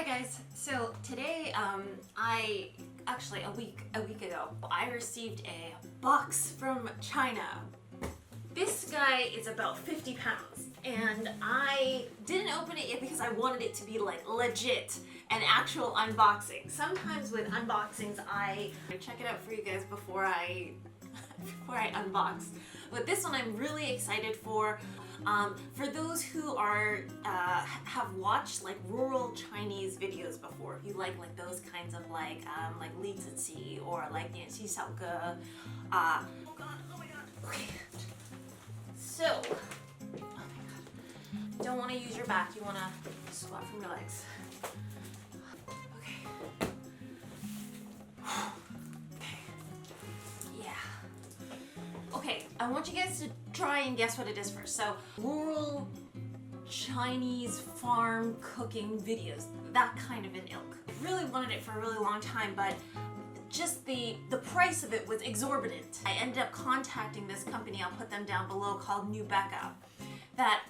guys, so today I actually a week ago I received a box from China. This guy is about 50 pounds and I didn't open it yet because I wanted it to be like legit an actual unboxing. Sometimes with unboxings I check it out for you guys before I unbox, but this one I'm really excited for. For those who are have watched like rural Chinese videos before, if you like those kinds of like Li Zizi or like Xi Xiaoge. Oh my god. Okay. So, oh my god. Don't want to use your back. You want to squat from your legs. Okay. Okay, I want you guys to try and guess what it is first. So, rural Chinese farm cooking videos, that kind of an ilk. I really wanted it for a really long time, but just the price of it was exorbitant. I ended up contacting this company, I'll put them down below, called New Becca, that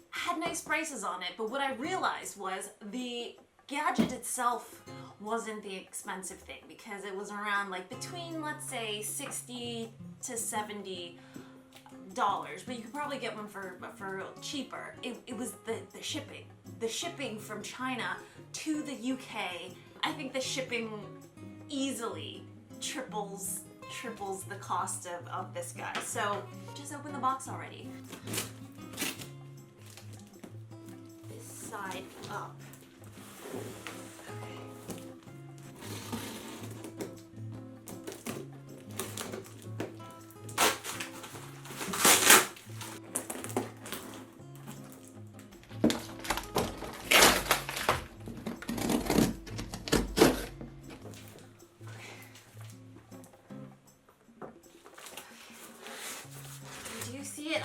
had nice prices on it, but what I realized was the gadget itself wasn't the expensive thing, because it was around like between, let's say, $60 to $70, but you could probably get one for cheaper. It was the shipping. The shipping from China to the UK, I think the shipping easily triples the cost of this guy. So just open the box already. This side up.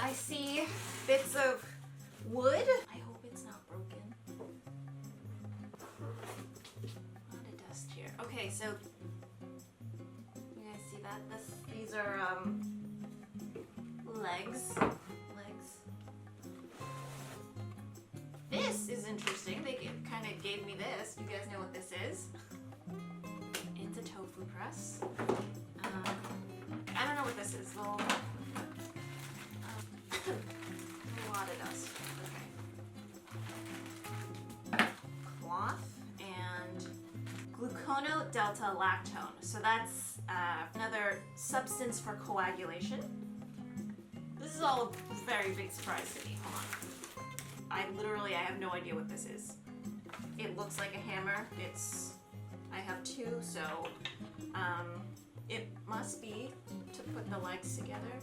I see bits of wood. I hope it's not broken. A lot of dust here. Okay, so you guys see that? These are legs. This is interesting. They kind of gave me this. You guys know what this is? It's a tofu press. I don't know what this is. Well, a lot of dust. Okay. Cloth and glucono-delta-lactone. So that's another substance for coagulation. This is all a very big surprise to me. Hold on. I have no idea what this is. It looks like a hammer. I have two, so it must be to put the legs together.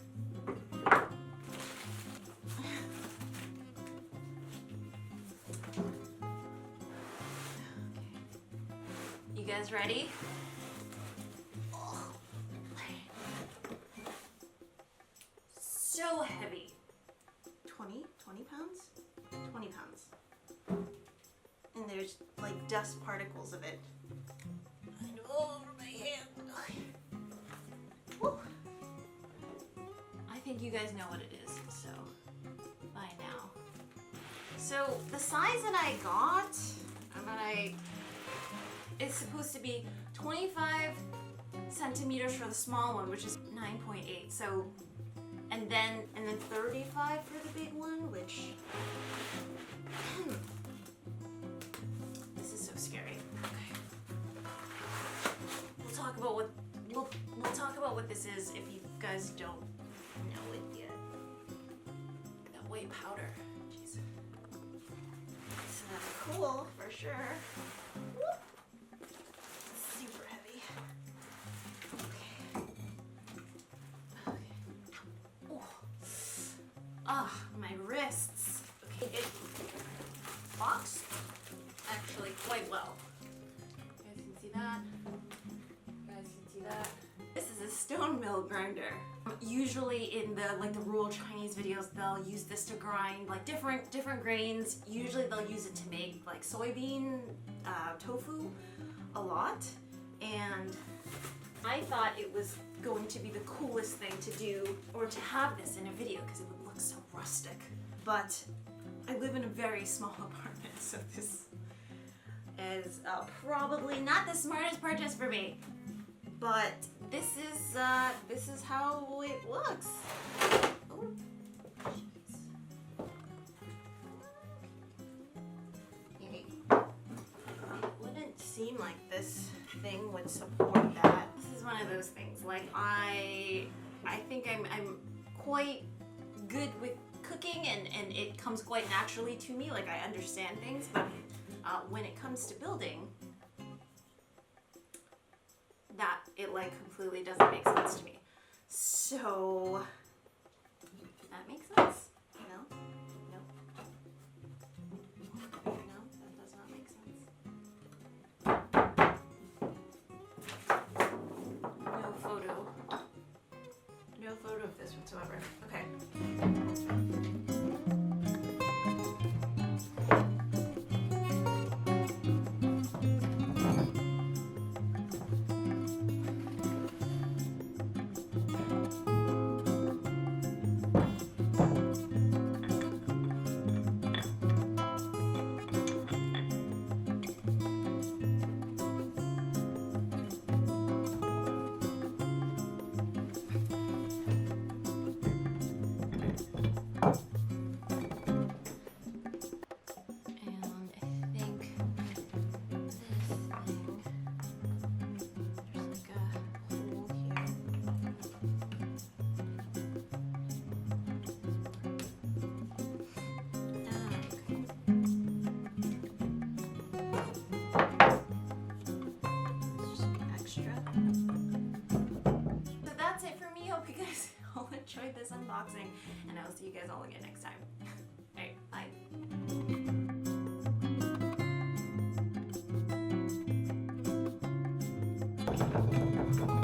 You guys ready? Oh. So heavy. 20 pounds? 20 pounds. And there's like dust particles of it. And all over my hand. Woo. I think you guys know what it is, so by now. So the size that I got, it's supposed to be 25 centimeters for the small one, which is 9.8. So, and then 35 for the big one, which this is so scary. Okay. We'll talk about what this is if you guys don't know it yet. That white powder. Jeez. It's cool for sure. Whoop. Super heavy. Okay. Oh. Ah, my wrists. Okay, it boxed actually quite well. You guys can see that. You guys can see that. This is a stone mill grinder. Usually in the rural Chinese videos, they'll use this to grind like different grains. Usually they'll use it to make like soybean tofu a lot. And I thought it was going to be the coolest thing to do, or to have this in a video, because it would look so rustic. But I live in a very small apartment, so is probably not the smartest purchase for me, but this is how it looks. Oh, jeez. It wouldn't seem like this thing would support that. This is one of those things. Like I think I'm quite good with cooking, and it comes quite naturally to me. Like I understand things, but when it comes to building, that it like completely doesn't make sense to me. So that makes sense? No? No? No, that does not make sense. No photo. No photo of this whatsoever. Okay. Enjoyed this unboxing, and I will see you guys all again next time. Alright, bye.